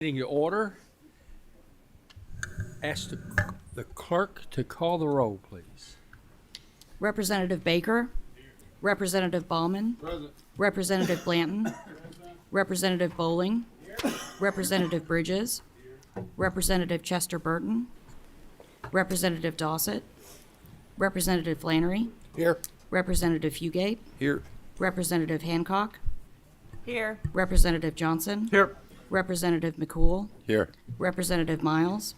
Meeting to order. Ask the clerk to call the roll, please. Representative Baker. Representative Ballman. Representative Blanton. Representative Bowling. Representative Bridges. Representative Chester Burton. Representative Dossett. Representative Flannery. Here. Representative Fugate. Here. Representative Hancock. Here. Representative Johnson. Here. Representative McCool. Here. Representative Miles.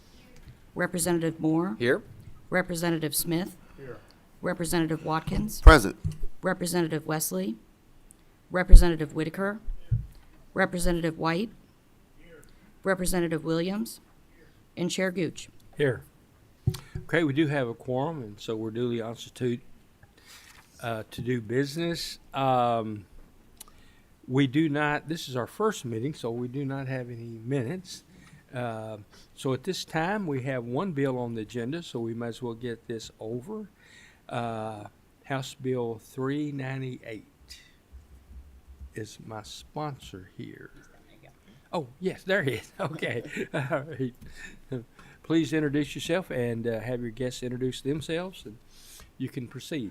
Representative Moore. Here. Representative Smith. Representative Watkins. Present. Representative Wesley. Representative Whitaker. Representative White. Representative Williams. And Chair Gooch. Here. Okay, we do have a quorum, and so we're duly constituted to do business. We do not, this is our first meeting, so we do not have any minutes. So at this time, we have one bill on the agenda, so we might as well get this over. House Bill 398 is my sponsor here. Oh, yes, there he is. Okay. All right. Please introduce yourself and have your guests introduce themselves, and you can proceed.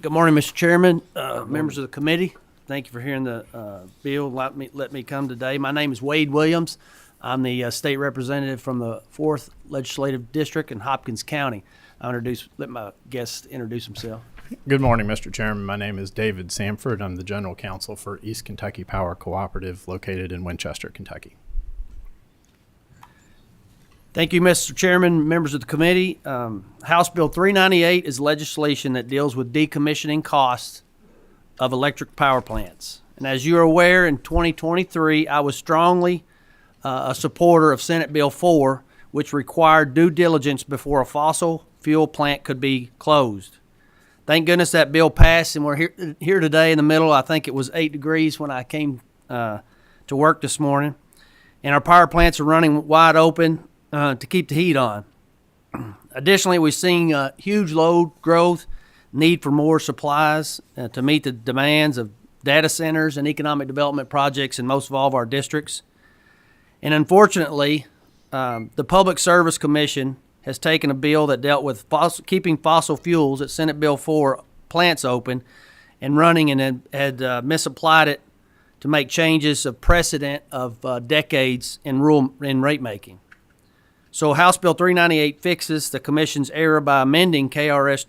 Good morning, Mr. Chairman, members of the committee. Thank you for hearing the bill. Let me come today. My name is Wade Williams. I'm the state representative from the 4th Legislative District in Hopkins County. Let my guests introduce themselves. Good morning, Mr. Chairman. My name is David Samford. I'm the General Counsel for East Kentucky Power Cooperative located in Winchester, Kentucky. Thank you, Mr. Chairman, members of the committee. House Bill 398 is legislation that deals with decommissioning costs of electric power plants. And as you are aware, in 2023, I was strongly a supporter of Senate Bill 4, which required due diligence before a fossil fuel plant could be closed. Thank goodness that bill passed, and we're here today in the middle. I think it was 8 degrees when I came to work this morning. And our power plants are running wide open to keep the heat on. Additionally, we're seeing huge load growth, need for more supplies to meet the demands of data centers and economic development projects in most of all of our districts. And unfortunately, the Public Service Commission has taken a bill that dealt with keeping fossil fuels at Senate Bill 4 plants open and running, and had misapplied it to make changes of precedent of decades in rate making. So House Bill 398 fixes the Commission's error by amending KRS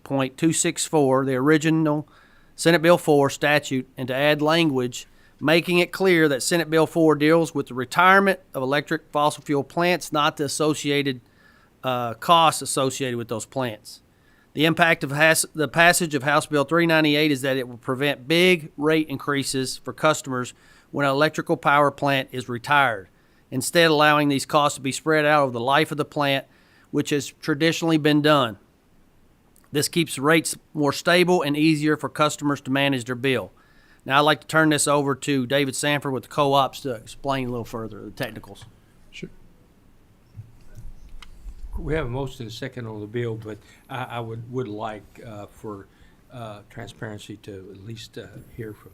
278.264, the original Senate Bill 4 statute, and to add language making it clear that Senate Bill 4 deals with the retirement of electric fossil fuel plants, not the associated costs associated with those plants. The impact of the passage of House Bill 398 is that it will prevent big rate increases for customers when an electrical power plant is retired, instead allowing these costs to be spread out over the life of the plant, which has traditionally been done. This keeps rates more stable and easier for customers to manage their bill. Now I'd like to turn this over to David Sanford with the co-ops to explain a little further the technicals. Sure. We have a motion and a second on the bill, but I would like for transparency to at least hear from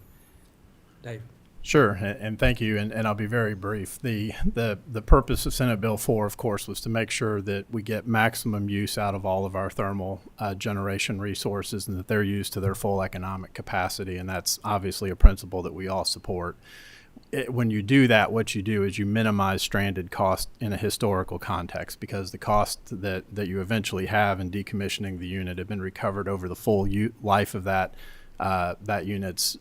David. Sure, and thank you, and I'll be very brief. The purpose of Senate Bill 4, of course, was to make sure that we get maximum use out of all of our thermal generation resources and that they're used to their full economic capacity, and that's obviously a principle that we all support. When you do that, what you do is you minimize stranded cost in a historical context, because the costs that you eventually have in decommissioning the unit have been recovered over the full life of that unit's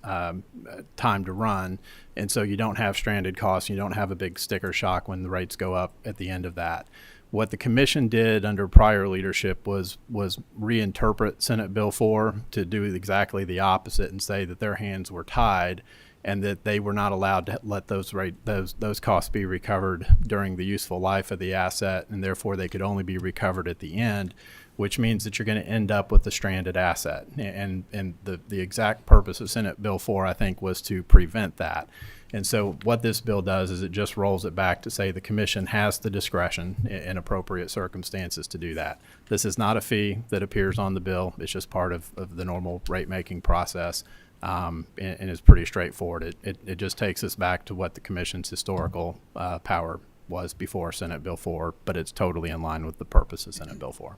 time to run, and so you don't have stranded costs. You don't have a big sticker shock when the rates go up at the end of that. What the commission did under prior leadership was reinterpret Senate Bill 4 to do exactly the opposite and say that their hands were tied and that they were not allowed to let those costs be recovered during the useful life of the asset, and therefore they could only be recovered at the end, which means that you're going to end up with a stranded asset. And the exact purpose of Senate Bill 4, I think, was to prevent that. And so what this bill does is it just rolls it back to say the commission has the discretion in appropriate circumstances to do that. This is not a fee that appears on the bill. It's just part of the normal rate making process. and it's pretty straightforward. It just takes us back to what the commission's historical power was before Senate Bill 4, but it's totally in line with the purpose of Senate Bill 4.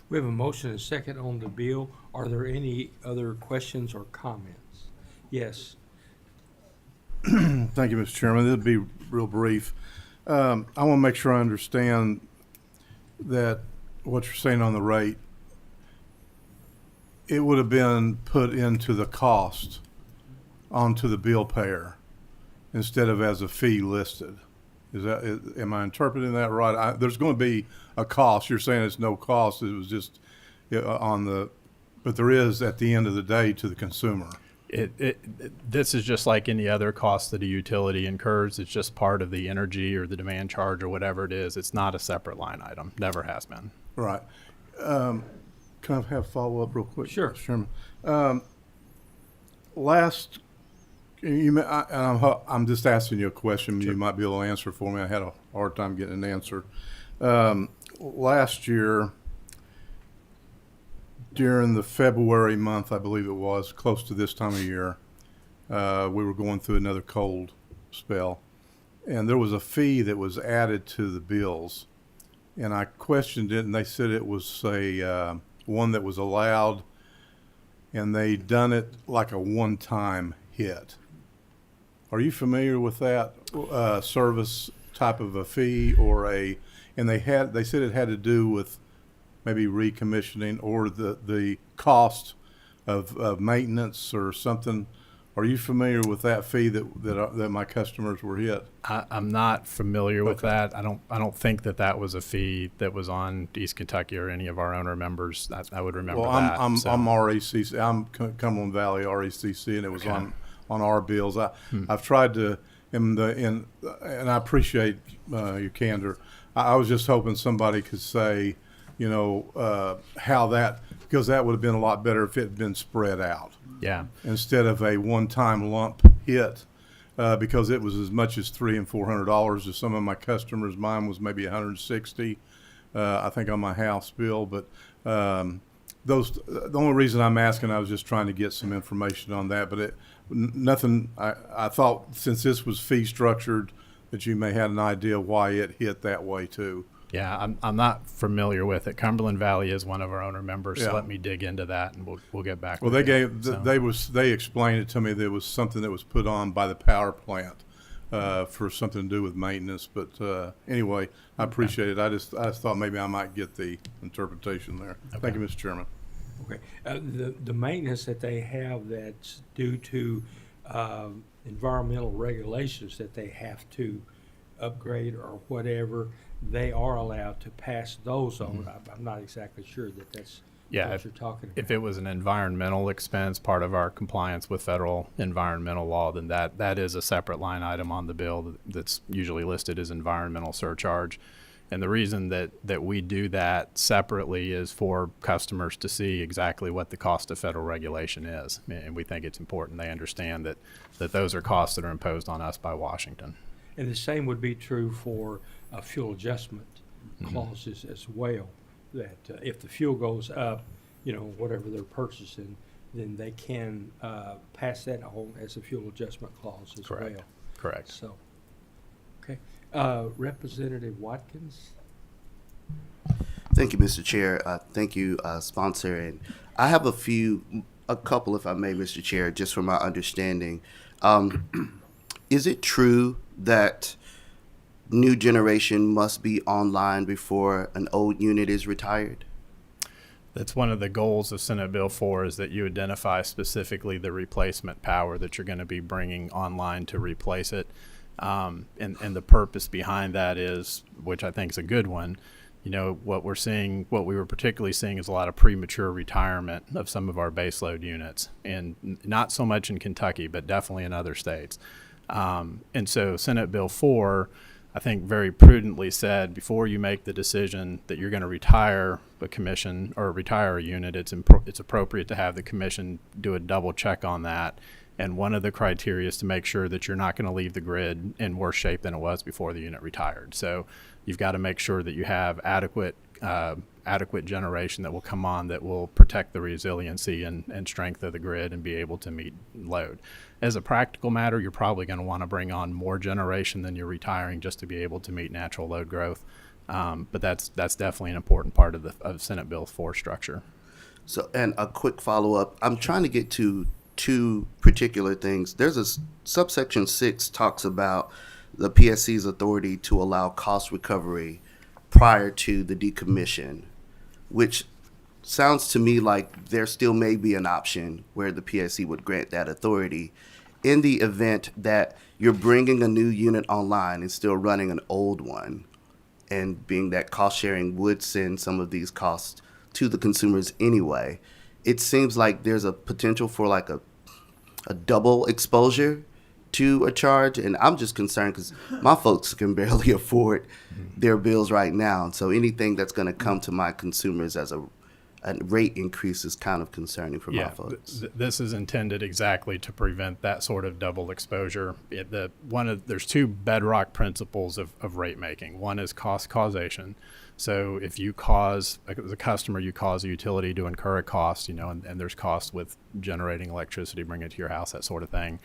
We have a motion and a second on the bill. Are there any other questions or comments? Yes. Thank you, Mr. Chairman. This will be real brief. I want to make sure I understand that what you're saying on the rate, it would have been put into the cost onto the bill payer instead of as a fee listed. Am I interpreting that right? There's going to be a cost. You're saying it's no cost. It was just but there is at the end of the day to the consumer. This is just like any other cost that a utility incurs. It's just part of the energy or the demand charge or whatever it is. It's not a separate line item. Never has been. Right. Can I have a follow-up real quick? Sure. Mr. Chairman. I'm just asking you a question. You might be able to answer for me. I had a hard time getting an answer. Last year, during the February month, I believe it was, close to this time of year, we were going through another cold spell. And there was a fee that was added to the bills. And I questioned it, and they said it was one that was allowed, and they done it like a one-time hit. Are you familiar with that service type of a fee and they said it had to do with maybe recommissioning or the cost of maintenance or something. Are you familiar with that fee that my customers were hit? I'm not familiar with that. I don't think that was a fee that was on East Kentucky or any of our owner members. I would remember Well, that. I'm so. RACC. I'm Cumberland Valley RACC, and it was Okay. on our bills. I've tried to, and I appreciate your candor. I was just hoping somebody could say, how that, because that would have been a lot better if it had been spread out Yeah. instead of a one-time lump hit, because it was as much as $300 and $400 to some of my customers. Mine was maybe $160, I think, on my house bill. But the only reason I'm asking, I was just trying to get some information on that. But nothing. I thought since this was fee structured, that you may have an idea why it hit that way too. Yeah, I'm not familiar with it. Cumberland Valley is one of our owner members, Yeah. so let me dig into that, and we'll get back. Well, with they you. gave So, they explained it to me. There was something that was put on by the power plant for something to do with maintenance. But anyway, I appreciate it. I just thought maybe I might get the interpretation there. Thank you, Mr. Chairman. Okay. The maintenance that they have that's due to environmental regulations that they have to upgrade or whatever, they are allowed to pass those on. I'm not exactly sure that that's Yeah, what you're talking about. if it was an environmental expense, part of our compliance with federal environmental law, then that is a separate line item on the bill that's usually listed as environmental surcharge. And the reason that we do that separately is for customers to see exactly what the cost of federal regulation is. And we think it's important they understand that those are costs that are imposed on us by Washington. And the same would be true for fuel adjustment clauses as well, that if the fuel goes up, whatever they're purchasing, then they can pass that on as a fuel adjustment clause as Correct. well. Correct. So, okay. Representative Watkins? Thank you, Mr. Chair. Thank you, sponsor. And I have a couple, if I may, Mr. Chair, just from my understanding. Is it true that new generation must be online before an old unit is retired? That's one of the goals of Senate Bill 4 is that you identify specifically the replacement power that you're going to be bringing online to replace it. And the purpose behind that is, which I think is a good one, what we were particularly seeing is a lot of premature retirement of some of our baseload units, and not so much in Kentucky, but definitely in other states. And so Senate Bill 4, I think, very prudently said, before you make the decision that you're going to retire a commission or retire a unit, it's appropriate to have the commission do a double check on that. And one of the criteria is to make sure that you're not going to leave the grid in worse shape than it was before the unit retired. So you've got to make sure that you have adequate adequate generation that will come on that will protect the resiliency and strength of the grid and be able to meet load. As a practical matter, you're probably going to want to bring on more generation than you're retiring just to be able to meet natural load growth. But that's definitely an important part of Senate Bill 4 structure. So, and a quick follow-up. I'm trying to get to two particular things. There's a subsection 6 talks about the PSC's authority to allow cost recovery prior to the decommission, which sounds to me like there still may be an option where the PSC would grant that authority in the event that you're bringing a new unit online and still running an old one, and being that cost sharing would send some of these costs to the consumers anyway. It seems like there's a potential for like a double exposure to a charge, and I'm just concerned because my folks can barely afford their bills right now. So anything that's going to come to my consumers as a rate increase is kind of concerning for my folks. This is intended exactly to prevent that sort of double exposure. There's two bedrock principles of rate making. One is cost causation. So if you as a customer, you cause a utility to incur a cost, and there's cost with generating electricity, bringing it to your house, that sort of thing,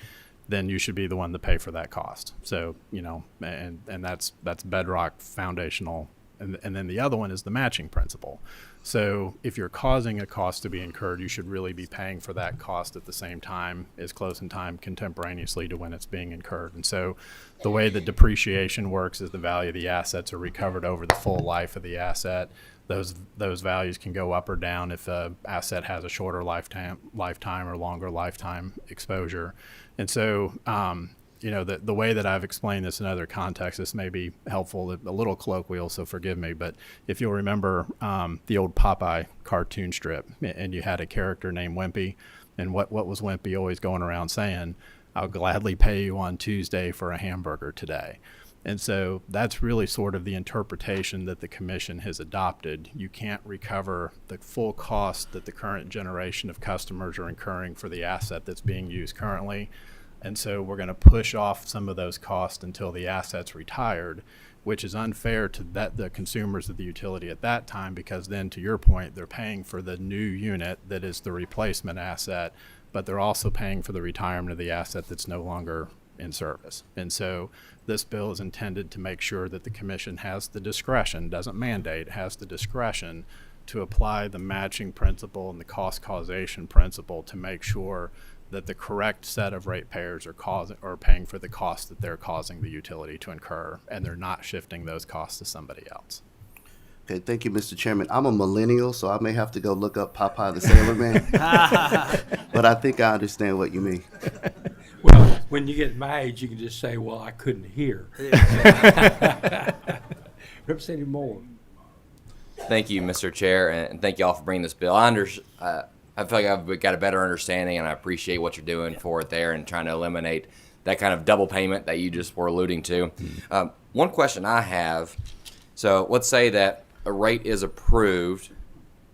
then you should be the one to pay for that cost. So, and that's bedrock foundational. And then the other one is the matching principle. So if you're causing a cost to be incurred, you should really be paying for that cost at the same time, as close in time contemporaneously to when it's being incurred. And so the way that depreciation works is the value of the assets are recovered over the full life of the asset. Those values can go up or down if the asset has a shorter lifetime or longer lifetime exposure. And so the way that I've explained this in other contexts, this may be helpful, a little colloquial, so forgive me, but if you'll remember the old Popeye cartoon strip, and you had a character named Wimpy, and what was Wimpy always going around saying? I'll gladly pay you on Tuesday for a hamburger today. And so that's really sort of the interpretation that the commission has adopted. You can't recover the full cost that the current generation of customers are incurring for the asset that's being used currently. And so we're going to push off some of those costs until the asset's retired, which is unfair to the consumers of the utility at that time, because then, to your point, they're paying for the new unit that is the replacement asset, but they're also paying for the retirement of the asset that's no longer in service. And so this bill is intended to make sure that the commission has the discretion, doesn't mandate, has the discretion to apply the matching principle and the cost causation principle to make sure that the correct set of ratepayers are paying for the cost that they're causing the utility to incur, and they're not shifting those costs to somebody else. Okay, thank you, Mr. Chairman. I'm a millennial, so I may have to go look up Popeye the Sailor Man. But I think I understand what you mean. Well, when you get my age, you can just say, well, I couldn't hear. Representative Moore. Thank you, Mr. Chair, and thank you all for bringing this bill. I feel like I've got a better understanding, and I appreciate what you're doing for it there and trying to eliminate that kind of double payment that you just were alluding to. One question I have, so let's say that a rate is approved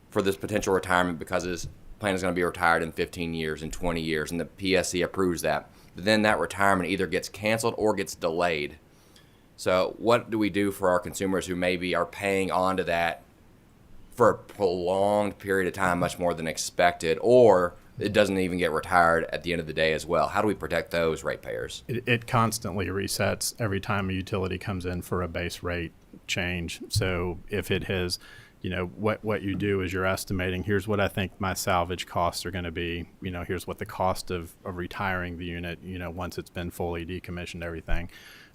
for this potential retirement because his plan is going to be retired in 15 years, in 20 years, and the PSC approves that. But then that retirement either gets canceled or gets delayed. So what do we do for our consumers who maybe are paying on to that for a prolonged period of time, much more than expected, or it doesn't even get retired at the end of the day as well? How do we protect those ratepayers? It constantly resets every time a utility comes in for a base rate change. So if it has, what you do is you're estimating, here's what I think my salvage costs are going to be. Here's what the cost of retiring the unit, once it's been fully decommissioned, everything,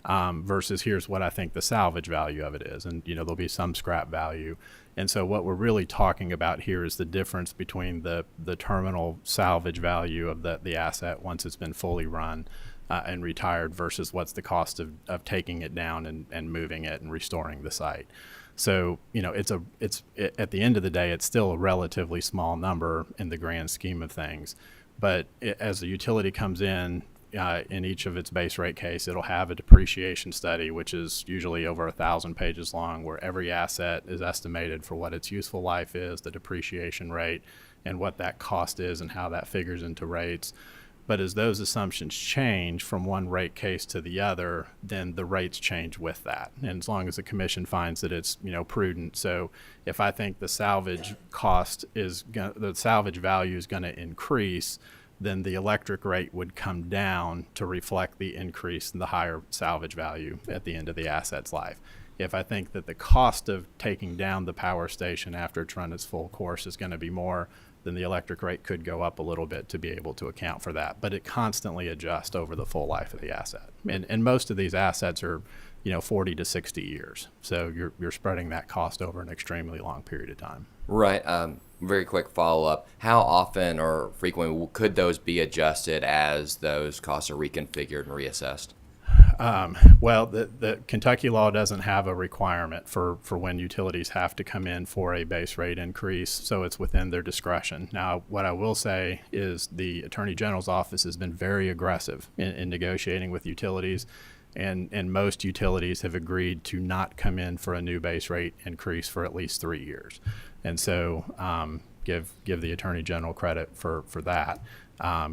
versus here's what I think the salvage value of it is. And, there'll be some scrap value. And so what we're really talking about here is the difference between the terminal salvage value of the asset once it's been fully run and retired versus what's the cost of taking it down and moving it and restoring the site. So, it's at the end of the day, it's still a relatively small number in the grand scheme of things. But as the utility comes in each of its base rate case, it'll have a depreciation study, which is usually over 1,000 pages long, where every asset is estimated for what its useful life is, the depreciation rate, and what that cost is and how that figures into rates. But as those assumptions change from one rate case to the other, then the rates change with that. And as long as the commission finds that it's, prudent. So if I think the salvage the salvage value is going to increase, then the electric rate would come down to reflect the increase in the higher salvage value at the end of the asset's life. If I think that the cost of taking down the power station after it's run its full course is going to be more, then the electric rate could go up a little bit to be able to account for that. But it constantly adjusts over the full life of the asset. And most of these assets are, 40 to 60 years. So you're spreading that cost over an extremely long period of time. Right. Very quick follow-up. How often or frequently could those be adjusted as those costs are reconfigured and reassessed? Well, the Kentucky law doesn't have a requirement for when utilities have to come in for a base rate increase, so it's within their discretion. Now, what I will say is the Attorney General's office has been very aggressive in negotiating with utilities, and most utilities have agreed to not come in for a new base rate increase for at least 3 years. And so give the Attorney General credit for that.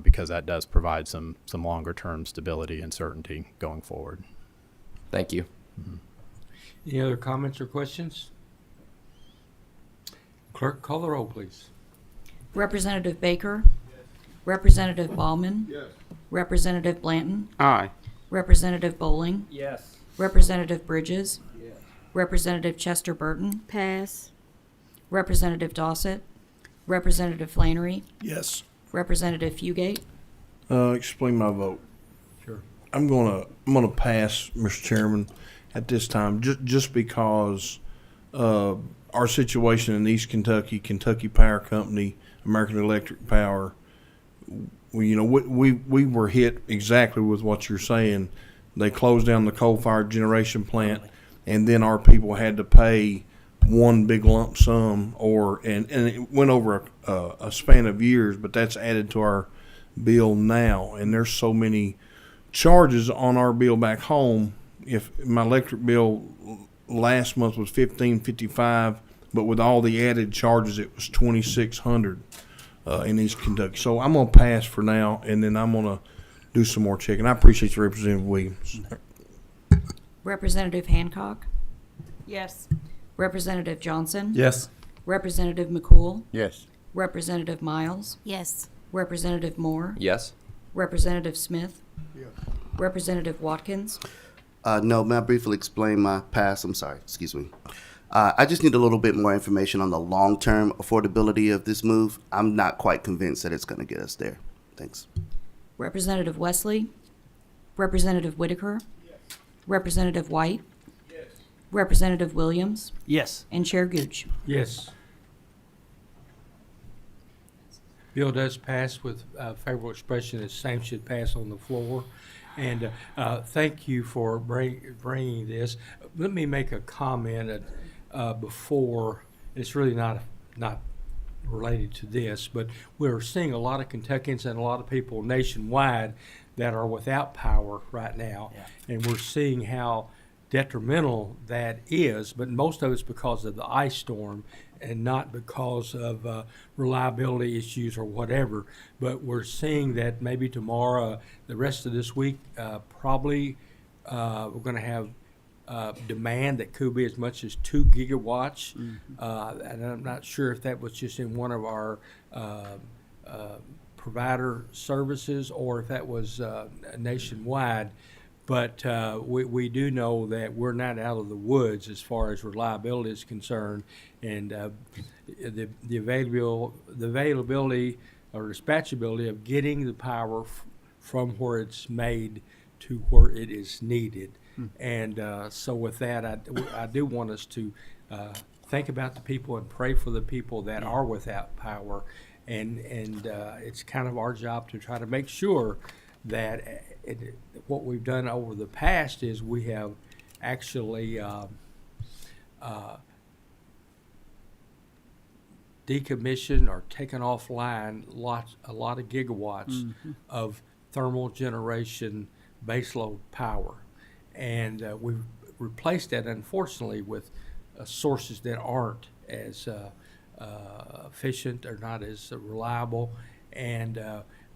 Because that does provide some longer term stability and certainty going forward. Thank you. Any other comments or questions? Clerk, call the roll, please. Representative Baker? Representative Ballman? Representative Blanton? Aye. Representative Bowling? Yes. Representative Bridges? Representative Chester Burton? Pass. Representative Dossett? Representative Flannery? Yes. Representative Fugate? Explain my vote. Sure. I'm gonna pass, Mr. Chairman, at this time, just because our situation in East Kentucky, Kentucky Power Company, American Electric Power, we were hit exactly with what you're saying. They closed down the coal-fired generation plant, and then our people had to pay one big lump sum, and it went over a span of years, but that's added to our bill now, and there's so many charges on our bill back home. If my electric bill last month was $1,555, but with all the added charges, it was $2,600 in East Kentucky. So I'm gonna pass for now, and then I'm gonna do some more checking. I appreciate you, Representative Williams. Representative Hancock? Yes. Representative Johnson? Yes. Representative McCool? Yes. Representative Miles? Yes. Representative Moore? Yes. Representative Smith? Representative Watkins? No, may I briefly explain my pass? I'm sorry, excuse me. I just need a little bit more information on the long-term affordability of this move. I'm not quite convinced that it's going to get us there. Thanks. Representative Wesley? Representative Whitaker? Representative White? Representative Williams? Yes. And Chair Gooch? Yes. Bill does pass with favorable expression. The same should pass on the floor. And thank you for bringing this. Let me make a comment before. It's really not related to this, but we're seeing a lot of Kentuckians and a lot of people nationwide that are without power right now. Yeah. And we're seeing how detrimental that is, but most of it's because of the ice storm and not because of reliability issues or whatever. But we're seeing that maybe tomorrow, the rest of this week, probably we're going to have demand that could be as much as 2 gigawatts. And I'm not sure if that was just in one of our provider services or if that was nationwide. But we do know that we're not out of the woods as far as reliability is concerned, and the availability or dispatchability of getting the power from where it's made to where it is needed. And so with that, I do want us to think about the people and pray for the people that are without power, and it's kind of our job to try to make sure that what we've done over the past is we have actually decommissioned or taken offline a lot of gigawatts of thermal generation baseload power. And we've replaced that, unfortunately, with sources that aren't as efficient or not as reliable. And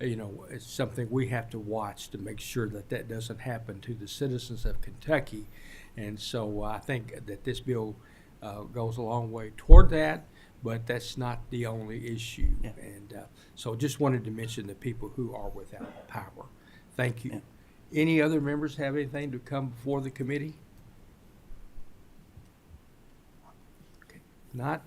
you know, it's something we have to watch to make sure that that doesn't happen to the citizens of Kentucky. And so I think that this bill goes a long way toward that, but that's not the only issue. Yeah. And so just wanted to mention the people who are without power. Thank you. Any other members have anything to come before the committee? Okay. Not.